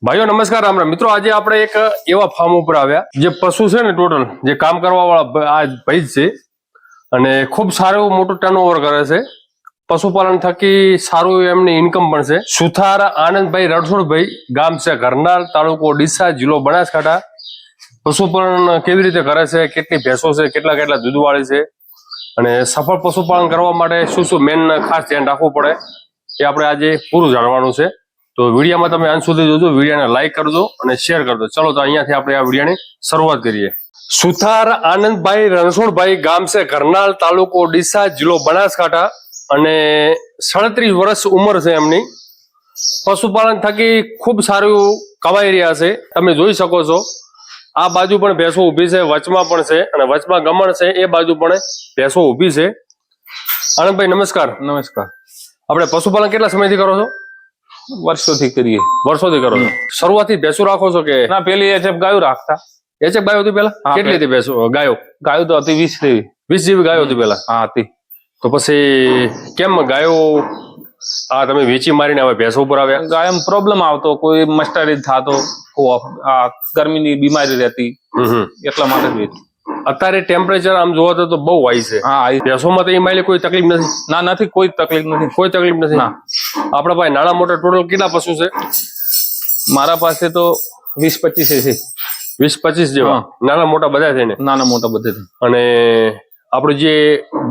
ભાઈઓ નમસ્કાર રામ રામ મિત્રો, આજે આપણે એક એવા ફાર્મ ઉપર આવ્યા જે પશુ છે ને ટોટલ જે કામ કરવા વાળા આ ભાઈ જ છે અને ખૂબ સારું એવું મોટું ટર્નઓવર કરે છે. પશુપાલન થકી સારું એવું એમની ઇન્કમ પણ છે. સુથાર આનંદભાઈ રણછોડભાઈ, ગામ છે ઘરનાળ, તાલુકો ડીસા, જિલ્લો બનાસકાંઠા. પશુપાલન કેવી રીતે કરે છે, કેટલી ભેંસો છે, કેટલા દૂધ વાળી છે અને સફળ પશુપાલન કરવા માટે શું શું મેન ખાસ ધ્યાન રાખવું પડે એ આપણે આજે પૂરું જાણવાનું છે. તો વિડીયોમાં તમે અંત સુધી જોજો, વિડીયોને લાઈક કરજો અને શેર કરજો. ચલો તો અહીંયાથી આપણે આ વિડીયોની શરૂઆત કરીએ. સુથાર આનંદભાઈ રણછોડભાઈ, ગામ છે ઘરનાળ, તાલુકો ડીસા, જિલ્લો બનાસકાંઠા અને 37 વર્ષ ઉંમર છે એમની. પશુપાલન થકી ખૂબ સારું કમાઈ રહ્યા છે. તમે જોઈ શકો છો આ બાજુ પણ ભેંસો ઊભી છે, વચમાં પણ છે અને વચમાં ગમણ છે, એ બાજુ પણ ભેંસો ઊભી છે. આનંદભાઈ નમસ્કાર. નમસ્કાર. આપણે પશુપાલન કેટલા સમયથી કરો છો? વર્ષોથી કરીએ. વર્ષોથી કરો છો. શરૂઆતથી ભેંસો રાખો છો કે ના, પેલી એચએફ ગાયો રાખતા. એચએફ ગાયો હતી પેલા? હા, કેટલી હતી ભેંસો? ગાયો ગાયો તો હતી 20 જેવી. 20 જેવી ગાયો હતી પેલા? હા, હતી. તો પછી કેમ ગાયો આ તમે વેચી મારીને હવે ભેંસો ઉપર આવ્યા? ગાયમ પ્રોબ્લેમ આવતો, કોઈ મસ્ટરીજ થતો, આ ગરમીની બીમારી રહેતી, એટલા માટે જ વેચી. અત્યારે ટેમ્પરેચર આમ જોવા તો બહુ હાઈ છે. હા, ભેંસોમાં તો એ માઇલે કોઈ તકલીફ નથી? ના, નથી, કોઈ તકલીફ નથી. કોઈ તકલીફ નથી ના. આપણા પાસે નાના મોટા ટોટલ કેટલા પશુ છે? મારા પાસે તો 20-25 છે. 20-25 જેવા નાના મોટા બધા થઈને? નાના મોટા બધે. અને આપણું જે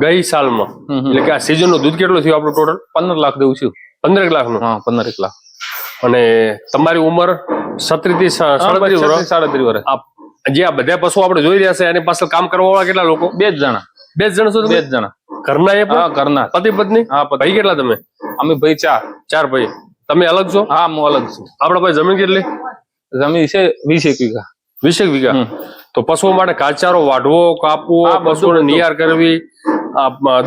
ગઈ સાલમાં એટલે કે આ સિઝન નું દૂધ કેટલું થયું આપણું ટોટલ? 15 લાખ દેવું છું. 15 લાખનું? હા, 15 લાખ. અને તમારી ઉંમર 37 થી 37 વર્ષ. 37 વર્ષ. જે આ બધા પશુ આપણે જોઈ રહ્યા છે એની પાછળ કામ કરવા વાળા કેટલા લોકો? 2 જણા. 2 જણ છો તમે? 2 જણા. ઘરના એ પણ? હા, ઘરના. પતિ પત્ની? હા, પતિ. ભાઈ કેટલા તમે? અમે ભાઈ 4. 4 ભાઈ. તમે અલગ છો? હા, હું અલગ છું. આપણા પાસે જમીન કેટલી? જમીન છે 20 વીઘા. 20 વીઘા. તો પશુઓ માટે ઘાસચારો વાઢવો, કાપવો, પશુઓને નિયાર કરવી,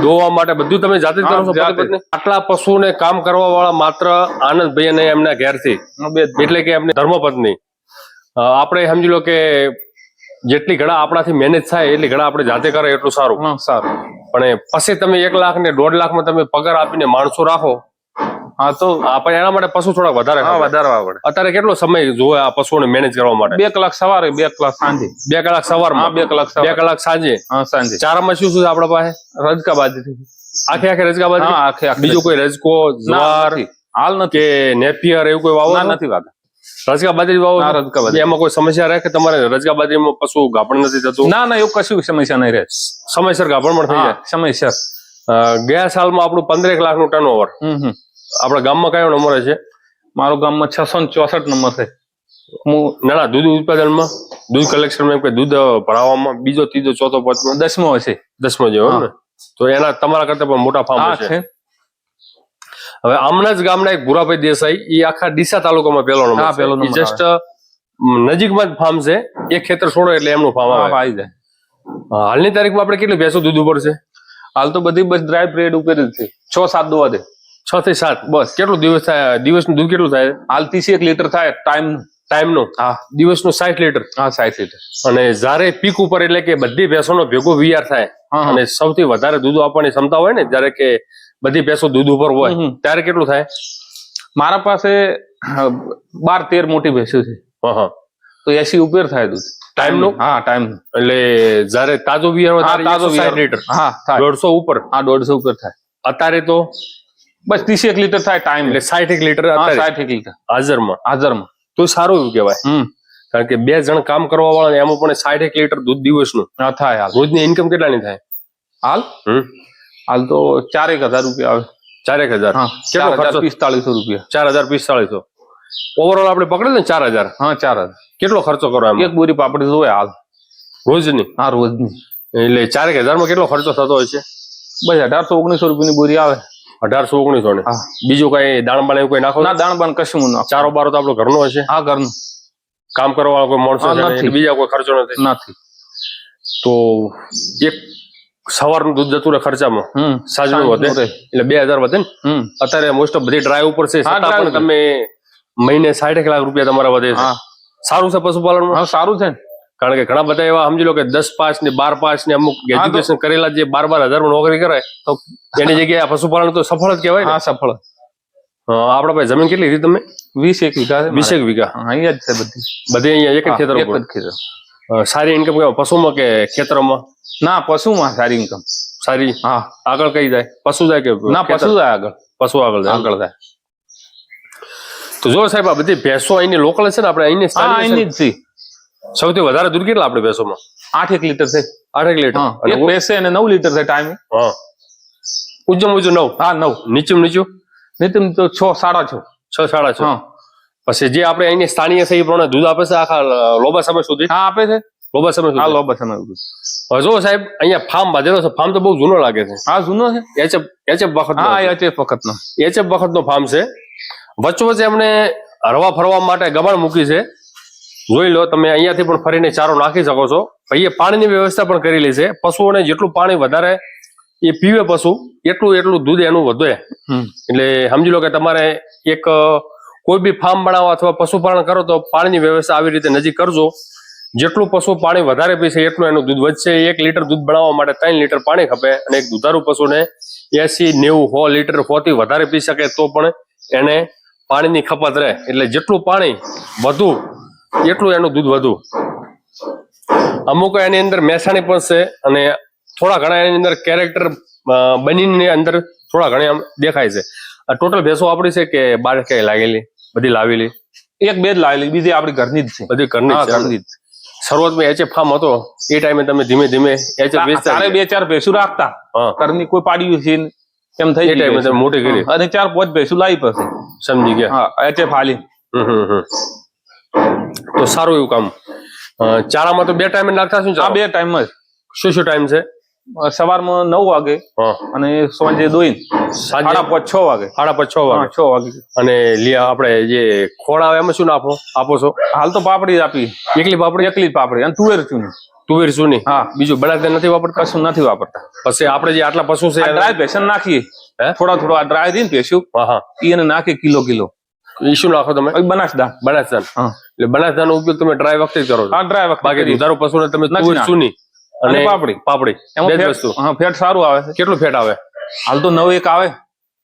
દોવા માટે બધું તમે જાતે જ કરો છો? પતિ પત્ની? આટલા પશુને કામ કરવા વાળા માત્ર આનંદભાઈ અને એમના ઘેરથી, એટલે કે એમની ધર્મપત્ની. આપણે સમજી લો કે જેટલી ઘણા આપણાથી મહેનત થાય એટલી ઘણા આપણે જાતે કરે એટલું સારું. સારું. પણ પછી તમે 1 લાખ ને 1.5 લાખમાં તમે પગાર આપીને માણસો રાખો, હા, તો આપણે એના માટે પશુ થોડાક વધારે વધારવા પડે. અત્યારે કેટલો સમય જોવે આ પશુઓને મેનેજ કરવા માટે? 2 કલાક સવારે, 2 કલાક સાંજે. 2 કલાક સવારમાં? 2 કલાક સવારે. 2 કલાક સાંજે? હા, સાંજે. ચારામાં શું શું છે આપણા પાસે? રજકા બાજરી. આખે રજકા બાજરી? હા, આખે. બીજો કોઈ રજકો, જવાર હાલ નથી કે નેપિયર એવું કોઈ વાવો? નથી વાતા. રજકા બાજરી વાવો? રજકા બાજરી. એમાં કોઈ સમસ્યા રહે કે તમારે રજકા બાજરીમાં પશુ ગાભણ નથી થતું? ના, એવું કશું સમસ્યા નહીં રહે. સમયસર ગાભણ પણ થઈ જાય? સમયસર. ગયા સાલમાં આપણું 15 લાખનું ટર્નઓવર. આપણા ગામમાં કયો નંબર છે? મારો ગામમાં 664 નંબર છે. હું ના દૂધ ઉત્પાદનમાં, દૂધ કલેક્શનમાં, દૂધ ભરાવામાં બીજો, ત્રીજો, ચોથો, પાંચમો, 10મો હશે. 10મો જેવો ને? તો એના તમારા કરતા પણ મોટા ફાર્મ છે. હવે આમના જ ગામના એક ભુરાભાઈ દેસાઈ, એ આખા ડીસા તાલુકામાં પહેલો નંબર. જસ્ટ નજીકમાં જ ફાર્મ છે. એક ખેતર છોડો એટલે એમનું ફાર્મ આવી જાય. હાલની તારીખમાં આપણે કેટલી ભેંસો દૂધ ઉપર છે? હાલ તો બધી બસ ડ્રાય બ્રેડ ઉપર જ છે. 6-7 દોવા દે. 6 થી 7 બસ. કેટલું દિવસ થાય? દિવસનું દૂધ કેટલું થાય? હાલ 31 લીટર થાય ટાઈમનું. હા, દિવસનું 60 લીટર. હા, 60 લીટર. અને જયારે પીક ઉપર એટલે કે બધી ભેંસોનો ભેગો વીઆર થાય અને સૌથી વધારે દૂધ આપવાની ક્ષમતા હોય ને, જયારે કે બધી ભેંસો દૂધ ઉપર હોય ત્યારે કેટલું થાય? મારા પાસે 12-13 મોટી ભેંસો છે. તો 80 ઉપર થાય દૂધ ટાઈમનું. હા, ટાઈમનું. એટલે જયારે તાજો વીઆર હોય તાજો 60 લીટર. હા, 150 ઉપર. હા, 150 ઉપર થાય. અત્યારે તો બસ 31 લીટર થાય ટાઈમ. એટલે 60 લીટર. 60 લીટર હાજરમાં. તો સારું એવું કહેવાય. કારણ કે 2 જણ કામ કરવા વાળા એમાં પણ 60 લીટર દૂધ દિવસનું થાય. રોજની ઇન્કમ કેટલાની થાય હાલ તો 4,000 રૂપિયા આવે. 4,000? કેટલો ખર્ચો? 4,4500 રૂપિયા. 4,4500 ઓવરઓલ આપણે પકડે ને 4,000. હા, 4,000. કેટલો ખર્ચો કરો એમ? એક બોરી પાપડી જોવે હાલ રોજની? હા, રોજની. એટલે 4,000 માં કેટલો ખર્ચો થતો હોય છે? બસ 1800-1900 રૂપિયાની બોરી આવે. 1800-1900 ને? બીજું કઈ દાણ બાણ એવું કઈ નાખો? ના, દાણ બાણ કશું નાખો. ચારો બારો તો આપણો ઘરનો હશે? હા, ઘરનું. કામ કરવા વાળો કોઈ માણસો છે? બીજા કોઈ ખર્ચો નથી? તો એક સવારનું દૂધ જતું રહે ખર્ચામાં, સાંજનું વધે એટલે 2,000 વધે ને? અત્યારે મોસ્ટ ઓફ બધી ડ્રાઈવ ઉપર છે, છતાં પણ તમે મહિને 60 લાખ રૂપિયા તમારા વધે છે. સારું છે પશુપાલનમાં? સારું છે. કારણ કે ઘણા બધા એવા સમજી લો કે 10 પાસ ને 12 પાસ ને અમુક એજ્યુકેશન કરેલા જે 12,000 નોકરી કરે તો એની જગ્યાએ પશુપાલન તો સફળ જ કહેવાય ને? સફળ. આપડા પાસે જમીન કેટલી હતી તમે? 20 વીઘા છે 20 વીઘા. મારે. અહીંયા જ છે બધી. બધી અહીંયા એક જ ખેતર એક ઉપર. જ ખેતર. સારી ઇન્કમ કેવા પશુમાં કે ખેતરમાં? ના પશુમાં સારી ઇન્કમ. સારી. હા. આગળ કઈ જાય? પશુ જાય કે ના ખેતર? પશુ જાય આગળ. પશુ આગળ જાય. આગળ જાય. તો જો સાહેબ આ બધી ભેંસો અહીંની લોકલ છે ને, આપણે અહીંની હા સ્થાનિક અહીંની છે ને? જ છે. સૌથી વધારે દૂધ કેટલા આપણે ભેંસોમાં? 8 લીટર છે. 8 લીટર. હા અને એક ભેંસે અને 9 લીટર છે ટાઈમે. હા ઊંચું 9. હા 9. નીચું નહીં તો 6 6.5. 6 6.5. હા પછી જે આપણે અહીંની સ્થાનિય છે એ પ્રમાણે દૂધ આપે છે આખા લોબા સમય સુધી? હા આપે છે. લોબા સમય હા સુધી. લો બસ અમે. હવે જો સાહેબ અહીંયા ફાર્મ બાંધેલો છે. ફાર્મ તો બહુ જૂનો લાગે છે. હા જૂનો છે. એચએફ વખત. હા એ છે વખત નો. એચએફ વખત નો ફાર્મ છે. વચ્ચે એમને હરવા ફરવા માટે ગબાણ મૂકી છે. જોઈ લો તમે, અહીંયાથી પણ ફરીને ચારો નાખી શકો છો. અહીંયા પાણીની વ્યવસ્થા પણ કરેલી છે. પશુઓને જેટલું પાણી વધારે એ પીવે પશુ, એટલું દૂધ એનું વધે. એટલે સમજી લો કે તમારે એક કોઈ બી ફાર્મ બનાવો અથવા પશુપાલન કરો તો પાણીની વ્યવસ્થા આવી રીતે નજીક કરજો. જેટલું પશુ પાણી વધારે પીશે એટલું એનું દૂધ વધશે. 1 લીટર દૂધ બનાવવા માટે 3 લીટર પાણી ખપે. અને એક દુધારૂ પશુને 80 90 100 લીટર 100 થી વધારે પી શકે તો પણ એને પાણીની ખપત રહે. એટલે જેટલું પાણી વધુ એટલું એનું દૂધ વધુ. અમુક એની અંદર મહેસાણી પણ છે અને થોડા ઘણા એની અંદર કેરેક્ટર બનીની અંદર થોડા ઘણા આમ દેખાય છે. આ ટોટલ ભેંસો આપણી છે કે બહાર ક્યાંય લાગેલી? બધી લાવેલી? એક બે જ લાવેલી, બીજી આપણી ઘરની જ છે. બધી ઘરની જ છે. ઘરની જ. શરૂઆતમાં એચએફ ફાર્મ હતો એ ટાઈમે તમે ધીમે ધીમે એચએફ વેચતા? તારે 2-4 ભેંસું રાખતા. હા. ઘરની કોઈ પાડ્યું છે ને એમ થઈ એ ટાઈમે તમે મોટી કરી. અને 4-5 ભેંસું લાવી પછી. સમજી ગયા. હા એચએફ હાલી. તો સારું એવું કામ. ચારામાં તો 2 ટાઈમે નાખતા શું? આ 2 ટાઈમ જ. શું ટાઈમ છે? સવારમાં 9 વાગે અને સાંજે દોઈને સાંજે 5:30 6 વાગે. 5:30 6 વાગે. 6 વાગે. અને આપણે જે ખોળ આવે એમાં શું આપો છો? હાલ તો પાપડી જ આપી. એકલી પાપડી? એકલી પાપડી અને તુવેર ચૂની. તુવેર ચૂની? હા. બીજું બનાવતા નથી વાપરતા? કશું નથી વાપરતા. પછી આપણે જે આટલા પશુ છે ડ્રાય ભેસન નાખીએ. થોડો આ ડ્રાય દઈને ભેસ્યું. હા. એને નાખી કિલો. એ શું નાખો તમે? બનાસદાન. બનાસદાન. એટલે બનાસદાન નો ઉપયોગ તમે ડ્રાય વખતે કરો છો? હા ડ્રાય વખતે. બાકી દુધારૂ પશુને તમે તુવેર ચૂની અને પાપડી બે જ વસ્તુ. હા ફેટ સારું આવે છે. કેટલું ફેટ આવે? હાલ તો 9 1 આવે.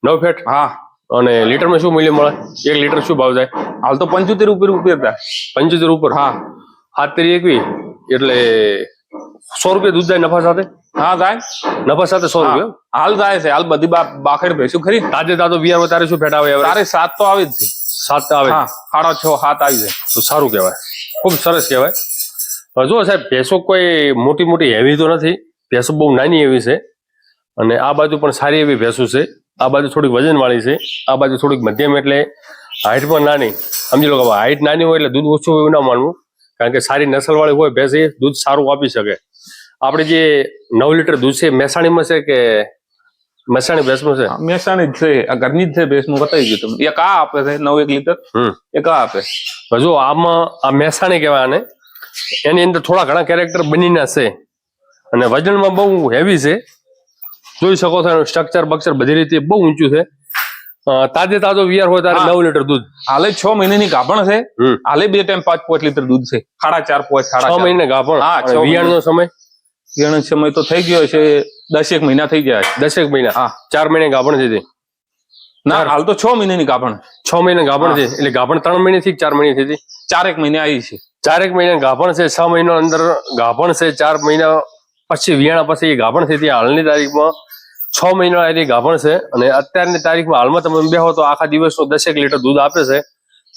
9 ફેટ? હા. અને લીટરમાં શું મૂલ્ય મળે? 1 લીટર શું ભાવ જાય? હાલ તો 75 રૂપિયા થાય. 75 ઉપર? હા. 7 એટલે 100 રૂપિયા દૂધ જાય નફા સાથે? હા જાય. નફા સાથે 100 રૂપિયા હાલ જાય છે. હાલ બધી બાખડ ભેંસું ખરી. તાજો વિયામાં તારે શું ફેટ આવે? તારે 7 તો આવે જ છે. 7 આવે? હા 6.5 7 આવી જાય. તો સારું કહેવાય. ખૂબ સરસ કહેવાય. જો સાહેબ ભેંસો કોઈ મોટી હેવી તો નથી. ભેંસો બહુ નાની એવી છે. અને આ બાજુ પણ સારી એવી ભેંસો છે. આ બાજુ થોડીક વજન વાળી છે. આ બાજુ થોડીક મધ્યમ, એટલે હાઈટ પણ નાની. સમજી લો કે હાઈટ નાની હોય એટલે દૂધ ઓછું એવું ના માનવું. કારણ કે સારી નસલ વાળી હોય ભેંસ એ દૂધ સારું આપી શકે. આપણે જે 9 લીટર દૂધ છે મહેસાણીમાં છે કે મહેસાણી ભેંસમાં છે? મહેસાણી જ છે. આ ઘરની જ છે ભેંસનું બતાવી ગયું તમને. એક આ આપે છે 9 1 લીટર. એક આ આપે. જો આમાં આ મહેસાણી કહેવાય આને. એની અંદર થોડા ઘણા કેરેક્ટર બનીના છે અને વજનમાં બહુ હેવી છે. જોઈ શકો છો એનું સ્ટ્રક્ચર બક્ચર બધી રીતે બહુ ઊંચું છે. તાજો વિયાર હોય ત્યારે 9 લીટર દૂધ. હાલે 6 મહિનાની ગાભણ છે. હાલે 2 ટાઈમ 5 લીટર દૂધ છે. 4.5 5 6 મહિને ગાભણ. વિયાણનો સમય? વિયાણનો સમય તો થઈ ગયો છે 10 મહિના થઈ ગયા છે. 10 મહિના? હા. 4 મહિને ગાભણ છે? ના હાલ તો 6 મહિનાની ગાભણ. 6 મહિને ગાભણ છે એટલે ગાભણ 3 મહિનેથી 4 મહિને થઈ? 4 મહિને આવી છે. 4 મહિના ગાભણ છે. 6 મહિના અંદર ગાભણ છે. 4 મહિના પછી વિયાણા પછી એ ગાભણ છે. ત્યાં હાલની તારીખમાં 6 મહિના એની ગાભણ છે. અને અત્યારની તારીખમાં હાલમાં તમે બેહો તો આખા દિવસનું 10 લીટર દૂધ આપે છે.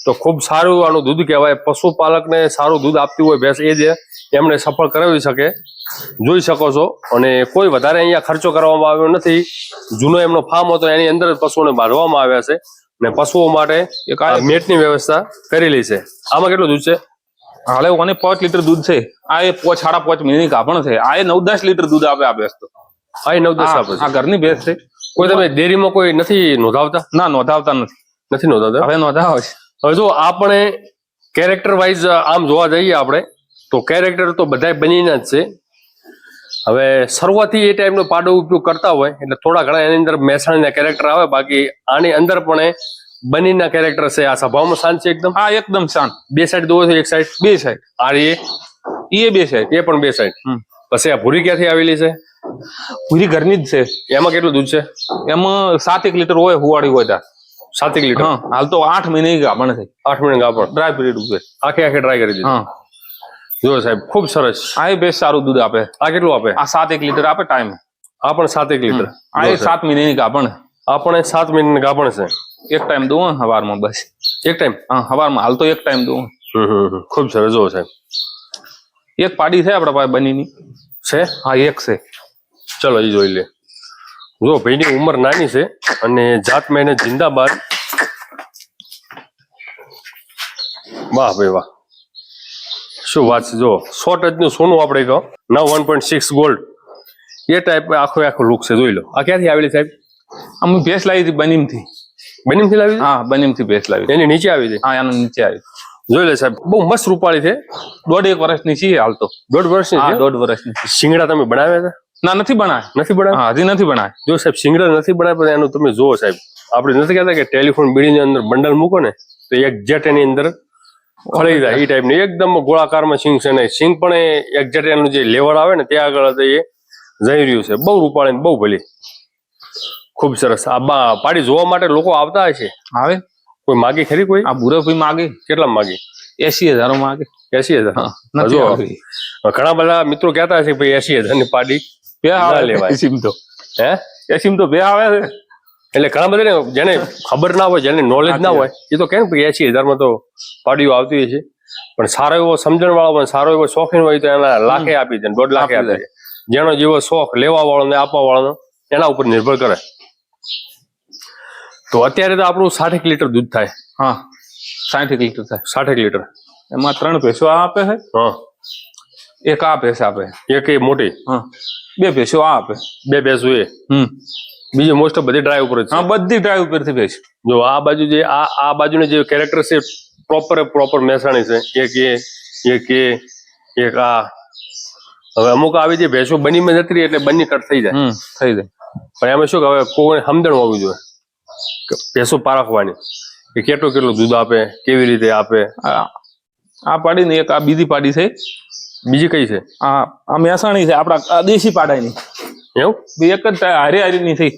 તો ખૂબ સારું આનું દૂધ કહેવાય. પશુપાલકને સારું દૂધ આપતી હોય ભેંસ એ જ એમને સફળ કરાવી શકે. જોઈ શકો છો. અને કોઈ વધારે અહીંયા ખર્ચો કરવામાં આવ્યો નથી. જૂનો એમનો ફાર્મ હતો એની અંદર જ પશુઓને બાંધવામાં આવ્યા છે. અને પશુઓ માટે એક મેટની વ્યવસ્થા કરેલી છે. આમાં કેટલું દૂધ છે? હાલે 5 લીટર દૂધ છે. આ એ 5.5 મહિનાની ગાભણ છે. આ એ 9-10 લીટર દૂધ આપે આ ભેંસ તો. આ 9-10 આપે છે. આ ઘરની ભેંસ છે. કોઈ તમે ડેરીમાં કોઈ નથી નોંધાવતા? ના નોંધાવતા નથી નોંધાવતા. હવે નોંધાવે છે. હવે જો આપણે કેરેક્ટર વાઇઝ આમ જોવા જઈએ આપણે તો કેરેક્ટર તો બધા બનીના જ છે. હવે શરૂઆતથી એ ટાઈપનો પાડો ઉપયોગ કરતા હોય એટલે થોડા ઘણા એની અંદર મહેસાણીના કેરેક્ટર આવે. બાકી આની અંદર પણ બનીના કેરેક્ટર છે. આ સ્વભાવમાં શાંત છે એકદમ? હા એકદમ શાંત. 2 સાઈડ દોવો છો? 1 સાઈડ? 2 સાઈડ. આ એ 2 સાઈડ? એ પણ 2 સાઈડ. પછી આ ભૂરી ક્યાંથી આવેલી છે? ભૂરી ઘરની જ છે. એમાં કેટલું દૂધ છે? એમાં 7 લીટર હોય હુવાડી હોય ત્યાં. 7 લીટર હા હાલ તો 8 મહિને ગાભણ છે, 8 મહિના ગાભણ ડ્રાય પીરિયડ ઉપર. આખે ટ્રાય કરી દીધું. હા જો સાહેબ ખૂબ સરસ. આ એ બેસ્ટ સારું દૂધ આપે. આ કેટલું આપે? આ 7 લીટર આપે ટાઈમ. આ પણ 7 લીટર. આ એ 7 મહિને ગાભણ. આ પણ 7 મહિના ગાભણ છે. એક ટાઈમ દઉં હવારમાં બસ. એક ટાઈમ? હા હવારમાં હાલ તો એક ટાઈમ દઉં. ખૂબ સરસ. જો સાહેબ એક પાડી છે આપડા પાસે બનીની છે. હા એક છે. ચલો એ જોઈ લે. જો ભાઈની ઉંમર નાની છે અને જાત મહેનત જિંદાબાદ. વાહ ભાઈ વાહ, શું વાત છે. જો 100 ટચનું સોનું આપણે કહો, 1.6 ગોલ્ડ એ ટાઈપ આખો લુક છે. જોઈ લો. આ ક્યાંથી આવેલી સાહેબ? અમે ભેંસ લાવી હતી બનીમથી. બનીમથી લાવી? હા બનીમથી ભેંસ લાવી. એની નીચે આવી હતી? હા એના નીચે આવી. જોઈ લે સાહેબ, બહુ મસ્ત રૂપાળી છે. 1.5 વર્ષની છે હાલ તો. 1.5 વર્ષની? હા 1.5 વર્ષની. શિંગડા તમે બનાવ્યા હતા? ના નથી બનાવ્યા. નથી બનાવ્યા? હા હજી નથી બનાવ્યા. જો સાહેબ શિંગડા નથી બનાવ્યા, એનું તમે જુઓ સાહેબ. આપણે નથી કહેતા કે ટેલિફોન બીડીની અંદર બંડલ મૂકો ને તો એક્ઝેક્ટ એની અંદર ખળી જાય એ ટાઈપની એકદમ ગોળાકારમાં સિંગ છે. ને સિંગ પણ એક્ઝેક્ટ એનું જે લેવલ આવે ને ત્યાં આગળ એ જઈ રહ્યું છે. બહુ રૂપાળી ને બહુ ભલી. ખૂબ સરસ. આ પાડી જોવા માટે લોકો આવતા હશે. આવે કોઈ માગી ખરી? કોઈ આ ભૂરભાઈ માગે. કેટલા માગી? 80,000 માગે. 80,000? નથી આવી. ઘણા બધા મિત્રો કહેતા હશે ભાઈ 80,000 ની પાડી બે આવે લેવાય. એસીમ તો. હે એસીમ તો બે આવે છે. એટલે ઘણા બધા જેને ખબર ના હોય, જેને નોલેજ ના હોય એ તો કેમ 80,000 માં તો પાડીઓ આવતી હોય છે. પણ સારો એવો સમજણ વાળો હોય, સારો એવો શોખીન હોય તો એના લાખે આપી દે, 1.5 લાખે આપી દે. જેનો જેવો શોખ લેવા વાળો ને આપવા વાળાનો એના ઉપર નિર્ભર કરે. તો અત્યારે તો આપણું 60 લીટર દૂધ થાય. હા 60 લીટર થાય. 60 લીટર. એમાં 3 ભેંસો આપે છે. હા એક આ ભેંસ આપે. એક એ મોટી. હા 2 ભેંસો આ આપે. 2 ભેંસો એ. બીજી મોસ્ટ ઓફ બધી ડ્રાઈવ ઉપર જ છે. હા બધી ડ્રાઈવ ઉપરથી ભેંસ. જો આ બાજુ જે આ બાજુની જે કેરેક્ટર છે પ્રોપર મહેસાણી છે. એક આ હવે અમુક આવી જે ભેંસો બનીમાં જતી રહી એટલે બની કટ થઈ જાય. થઈ જાય. પણ એમાં શું કે હવે કોઈ સમજણ હોવી જોઈએ કે ભેંસો પારખવાની કે કેટલું દૂધ આપે, કેવી રીતે આપે. આ પાડી ને એક આ બીજી પાડી છે. બીજી કઈ છે? આ મહેસાણી છે આપડા દેશી પાડાની. એવું? એક જ હારી ની થઈ.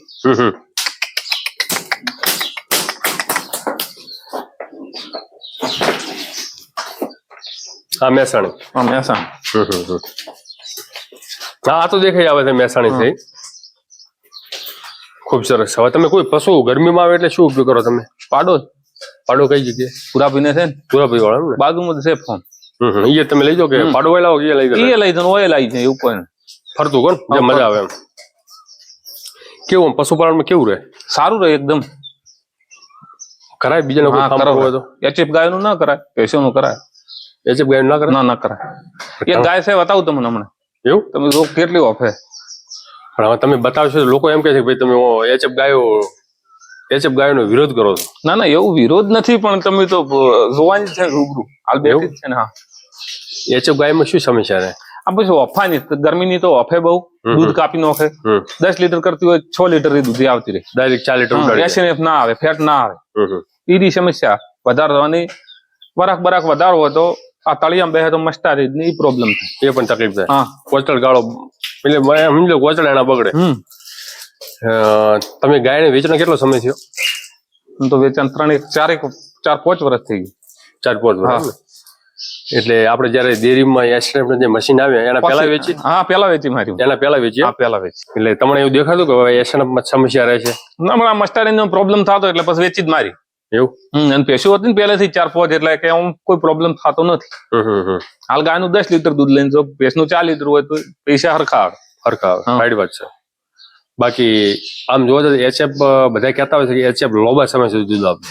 હા મહેસાણી. હા મહેસાણી. હા આ તો દેખાઈ આવે છે મહેસાણી છે. ખૂબ સરસ. હવે તમે કોઈ પશુ ગરમીમાં આવે એટલે શું ઉપયોગ કરો તમે? પાડો કઈ જગ્યાએ? પુરાભાઈ ને છે ને. પુરાભાઈ વાળા બાજુમાં છે ફોન. એ તમે લઈ જાઓ કે પાડો વાળા એ લઈ જાઓ? એ લઈ જાઓ ઓય લઈ જાય એવું કોઈ ફરતું કોણ જે મજા આવે એમ. કેવું પશુપાલનમાં કેવું રહે? સારું રહે એકદમ. કરાય બીજાને કોઈ કામ કરવું હોય તો? એચએફ ગાય નું ના કરાય, ભેંસો નું કરાય. એચએફ ગાય ના કરાય? ના કરાય. એક ગાય છે બતાવું તમને હમણાં. એવું? તમે જો કેટલી ઓફે. પણ હવે તમે બતાવશો લોકો એમ કે છે ભાઈ તમે એચએફ ગાયોનો વિરોધ કરો છો. ના એવું વિરોધ નથી, પણ તમે તો જોવાની છે રૂબરૂ. હાલ બેઠી જ છે ને. હા એચએફ ગાયમાં શું સમસ્યા છે? આ પછી ઓફાની ગરમીની તો ઓફે બહુ દૂધ કાપી નાખે. 10 લીટર કરતી હોય 6 લીટર દૂધ આવતી રહી. ડાયરેક્ટ 4 લીટર એસએનએફ ના આવે, ફેટ ના આવે. એની સમસ્યા વધારે થવાની. બરાક વધારો હોય તો આ તળિયામાં બેસે તો મસ્ટારીડ ની પ્રોબ્લેમ થાય. એ પણ તકલીફ થાય. હા કોચળ ગાળો એટલે સમજો કોચળ એના બગડે. તમે ગાયને વેચવાનો કેટલો સમય થયો? તો વેચાણ 4-5 વર્ષ થઈ ગયું. 4-5 વર્ષ. એટલે આપણે જયારે ડેરીમાં એસએનએફ જે મશીન આવ્યા એના પહેલા વેચી? હા પહેલા વેચી મારી. એના પહેલા વેચી? હા પહેલા વેચી. એટલે તમને એવું દેખાતું કે એસએનએફ માં સમસ્યા રહે છે? ના મસ્ટારીડ નો પ્રોબ્લેમ થતો એટલે પછી વેચી જ મારી. એવું? અને ભેંસો હતી ને પહેલેથી 4-5 એટલે કે કોઈ પ્રોબ્લેમ થતો નથી. હાલ ગાયનું 10 લીટર દૂધ લઈને જો ભેંસનું 4 લીટર હોય તો પૈસા હરખા આવે. સારી વાત છે. બાકી આમ જોવા જઈએ એચએફ બધા કહેતા હોય છે કે એચએફ લાંબા સમય સુધી દૂધ આપે.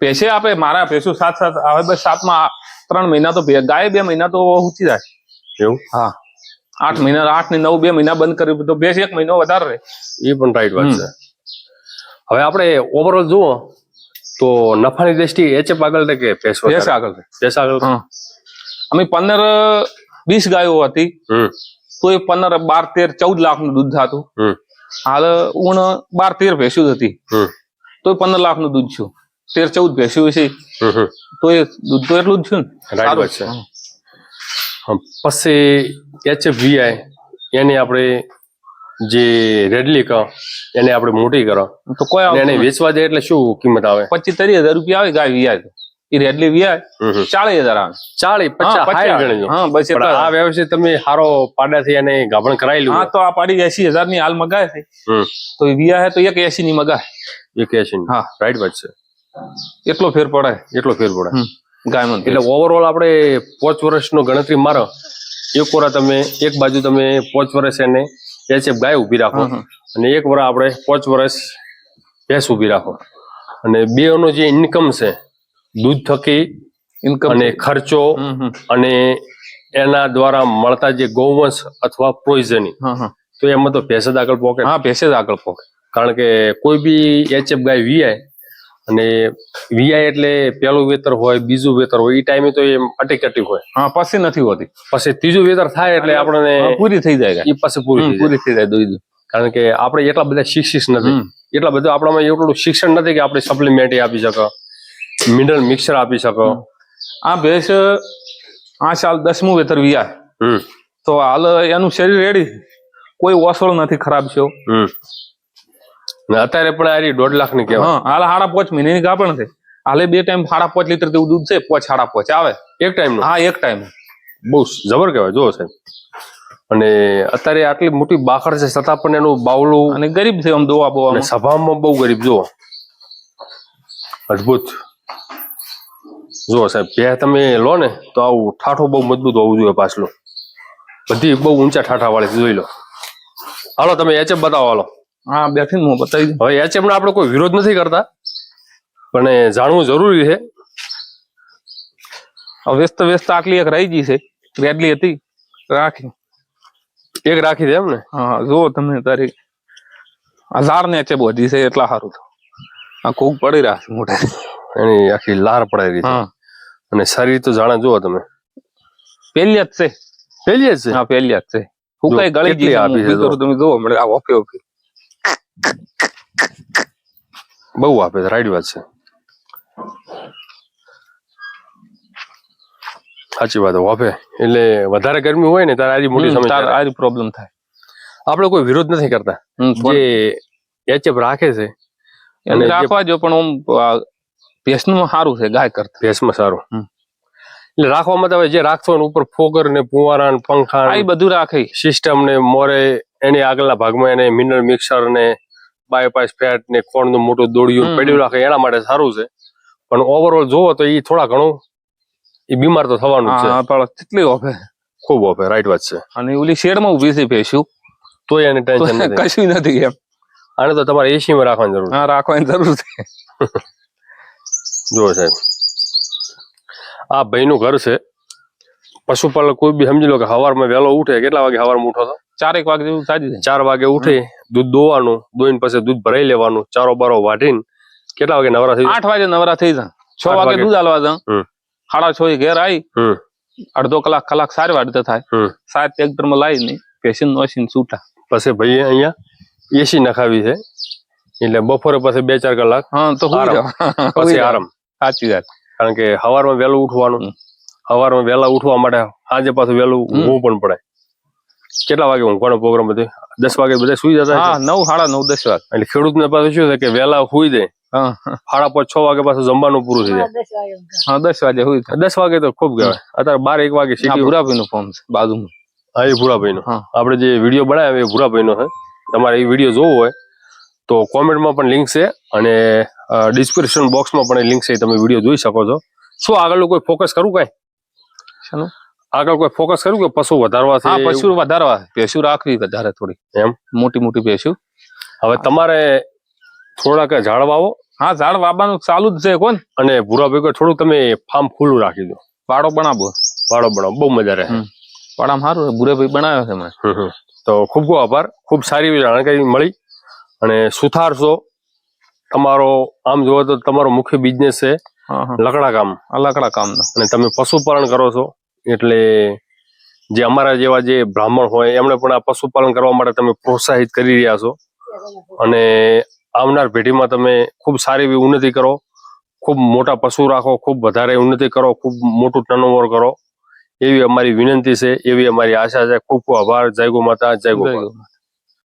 ભેંસે આપે. મારા ભેંસો 7 આવે બસ 7માં 3 મહિના તો ગાય 2 મહિના તો ઊંચી જાય. એવું? હા 8 મહિના 8 ને 9 2 મહિના બંધ કર્યું તો ભેંસ 1 મહિનો વધારે રહે. એ પણ રાઈટ વાત છે. હવે આપણે ઓવરઓલ જુઓ તો નફાની દ્રષ્ટિએ એચએફ આગળ કે ભેંસ આગળ? ભેંસ આગળ. અમે 15-20 ગાયો હતી તો એ 15-12-13-14 લાખનું દૂધ થતું. હાલ 12-13 ભેંસો હતી તો 15 લાખનું દૂધ છું. 13-14 ભેંસો છે તો એ દૂધ તો એટલું જ છે ને. રાઈટ વાત છે. પછી એચએફ વીઆઈ એની આપણે જે રેડલી કહો એને આપણે મોટી કરો તો કોઈ અને એને આવતું નથી. વેચવા જાય એટલે શું કિંમત આવે? 25-30 હજાર રૂપિયા આવે ગાય વિયાય તો. એ રેડલી વિયાય 40,000 આવે. 40-50 હાઈ ગણી લો. હા બસ પણ એટલા. આ વ્યવસાય તમે હારો પાડાથી અને ગાભણ કરાયેલું હા તો આ પાડી 80,000 ની હાલ મગાય છે. તો એ વિયા તો 180 ની મગાય. એ કે છે હા. રાઈટ વાત છે. એટલો ફેર પડે એટલો ફેર પડે. ગાયમાં. એટલે ઓવરઓલ આપણે 5 વર્ષનો ગણતરી મારો એક વરા તમે એક બાજુ તમે 5 વર્ષ એને એચએફ ગાય ઉભી રાખો અને એક વરા આપણે 5 વર્ષ ભેંસ ઉભી રાખો અને બેનો જે ઇન્કમ છે દૂધ થકી ઇન્કમ અને ખર્ચો અને એના દ્વારા મળતા જે ગૌવંશ અથવા પોઈઝનિંગ તો એમાં તો ભેંસ જ આગળ પોકે. હા ભેંસે જ આગળ પોકે. કારણ કે કોઈ બી એચએફ ગાય વીઆય અને વીઆય એટલે પેલું વેતર હોય બીજું વેતર હોય એ ટાઈમે તો એમ અટીકટી હોય. હા પછી નથી હોતી. પછી ત્રીજું વેતર થાય એટલે આપણને પૂરી થઈ જાય એ પછી પૂરી થઈ જાય દૂધ. કારણ કે આપણે એટલા બધા શિક્ષિત નથી, એટલા બધા આપણામાં એટલું શિક્ષણ નથી કે આપણે સપ્લિમેન્ટ આપી શકો, મિનરલ મિક્સર આપી શકો. આ ભેંસ આ સાલ 10મું વેતર વિયા તો હાલ એનું શરીર રેડી, કોઈ ઓસળ નથી ખરાબ છે. અત્યારે પણ આ 1.5 લાખ ની કહેવાય. હાલ 5.5 મહિનાની ગાભણ છે. હાલે 2 ટાઈમ 5.5 લીટર જેવું દૂધ છે. 5.5 આવે એક ટાઈમ. હા એક ટાઈમ. બહુ જબર કહેવાય. જુઓ સાહેબ, અને અત્યારે આટલી મોટી બાખડ છે છતાં પણ એનું બાવલું અને ગરીબ છે આમ દોવા બોવા અને સભામાં બહુ ગરીબ. જુઓ અદભુત. જુઓ સાહેબ, બે તમે લો ને તો આવું ઠાઠું બહુ મજબૂત હોવું જોઈએ. પાછલું બધી બહુ ઊંચા ઠાઠા વાળી જોઈ લો. હાલો તમે એચએફ બતાવો. હાલો. હા બેઠી હું બતાવી. હવે એચએફ નો આપણે કોઈ વિરોધ નથી કરતા પણ જાણવું જરૂરી છે. વ્યસ્ત વ્યસ્ત આટલી એક રહી ગઈ છે. રેડલી હતી રાખી, એક રાખી દે એમ ને. હા જુઓ તમે તારી 1000 ને એચએફ વધી છે એટલા સારું છે. આ ખૂબ પડી રહ્યા છે મોઢે. એની આખી લાર પડાઈ રહી છે અને શરીર તો જાણે. જુઓ તમે, પેલી જ છે. પેલી જ છે. હા પેલી જ છે. હું કઈ ગળી ગઈ આપી છે તમે જુઓ મળે આ ઓફે ઓફે બહુ આપે છે. રાઈટ વાત છે. સાચી વાત. વાપે એટલે વધારે ગરમી હોય ને ત્યારે આરી મોટી સમસ્યા, આરી પ્રોબ્લેમ થાય. આપણે કોઈ વિરોધ નથી કરતા. જે એચએફ રાખે છે એને રાખવા જો, પણ આમ ભેંસનું સારું છે ગાય કરતા. ભેંસમાં સારું એટલે રાખવામાં તો જે રાખશો ને ઉપર ફોગર ને પુવારા ને પંખા એ બધું રાખે સિસ્ટમ ને મોરે એની આગળના ભાગમાં એને મિનરલ મિક્સર ને બાયોપાસ ફેટ ને ખોણ નું મોટું દોડિયું પડ્યું રાખે એના માટે સારું છે. પણ ઓવરઓલ જોવો તો એ થોડા ઘણું એ બીમાર તો થવાનું છે. કેટલી ઓફે, ખૂબ ઓફે. રાઈટ વાત છે. અને ઓલી શેડમાં ઉભી છે ભેંસું તો એને ટેન્શન નથી, કશું નથી એમ. આને તો તમારે એસી માં રાખવાની જરૂર. હા રાખવાની જરૂર છે. જુઓ સાહેબ, આ ભાઈનું ઘર છે. પશુપાલક કોઈ બી સમજી લો કે સવારમાં વહેલો ઉઠે. કેટલા વાગે સવારમાં ઉઠો તો? 4 વાગે જેવું થાય. 4 વાગે ઉઠે, દૂધ દોવાનું, દોઈને પછી દૂધ ભરાઈ લેવાનું, ચારો બારો વાઢીને કેટલા વાગે નવરા થઈ? 8 વાગે નવરા થઈ જાય. 6 વાગે દૂધ આલવા જાઉં, 6:30 ઘેર આવી અડધો કલાક સારી વાડતા થાય. 7 ટ્રેક્ટરમાં લાવીને પેશન્ટ નોશીને છૂટા. પછી ભાઈ અહીંયા એસી નખાવી છે એટલે બપોરે પછી 2-4 કલાક તો પછી આરામ. સાચી વાત. કારણ કે સવારમાં વહેલું ઉઠવાનું, સવારમાં વહેલા ઉઠવા માટે સાંજે પાછું વહેલું ઊંઘવું પણ પડે. કેટલા વાગે ઊંઘવાનો પ્રોગ્રામ બધે? 10 વાગે બધા સુઈ જતા? 9, 9:30, 10 વાગે. એટલે ખેડૂત ને પાછું શું છે કે વહેલા સુઈ જાય, 5:30, 6 વાગે પાછું જમવાનું પૂરું થઈ જાય. 10 વાગે સુઈ જાય. 10 વાગે તો ખૂબ કહેવાય. અત્યારે 12-1 વાગે સિટી. ભૂરાભાઈ નું ફોર્મ છે બાજુમાં. હા, એ ભૂરાભાઈ નો. આપણે જે વિડીયો બનાવ્યો એ ભૂરાભાઈ નો છે. તમારે એ વિડીયો જોવો હોય તો કોમેન્ટમાં પણ લિંક છે અને ડિસ્ક્રિપ્શન બોક્સમાં પણ લિંક છે. તમે વિડીયો જોઈ શકો છો. શું આગળનું કોઈ ફોકસ કરવું? કઈ આગળ કોઈ ફોકસ કર્યું કે પશુ વધારવા? પશુ વધારવા, ભેંસુ રાખવી વધારે થોડી એમ મોટી ભેંસુ. હવે તમારે થોડાક ઝાડ વાવો. હા ઝાડ વાવવાનું ચાલુ જ છે કોણ. અને ભૂરાભાઈ થોડું તમે ફાર્મ ખુલ્લું રાખી દો. વાડો બનાવો. બહુ મજા રહે. વાડામાં સારું ભૂરાભાઈ બનાવ્યો છે મેં. તો ખૂબ ખૂબ આભાર. ખૂબ સારી એવી જાણકારી મળી અને સુથારશો. તમારો આમ જોવો તો તમારો મુખ્ય બિઝનેસ છે લકડા કામ. લકડા કામ અને તમે પશુપાલન કરો છો એટલે જે અમારા જેવા જે બ્રાહ્મણ હોય એમણે પણ આ પશુપાલન કરવા માટે તમે પ્રોત્સાહિત કરી રહ્યા છો અને આવનાર પેઢીમાં તમે ખૂબ સારી એવી ઉન્નતિ કરો, ખૂબ મોટા પશુ રાખો, ખૂબ વધારે ઉન્નતિ કરો, ખૂબ મોટું ટર્નઓવર કરો એવી અમારી વિનંતી છે, એવી અમારી આશા છે. ખૂબ ખૂબ આભાર. જય ગૌ માતા. જય ગૌ માતા.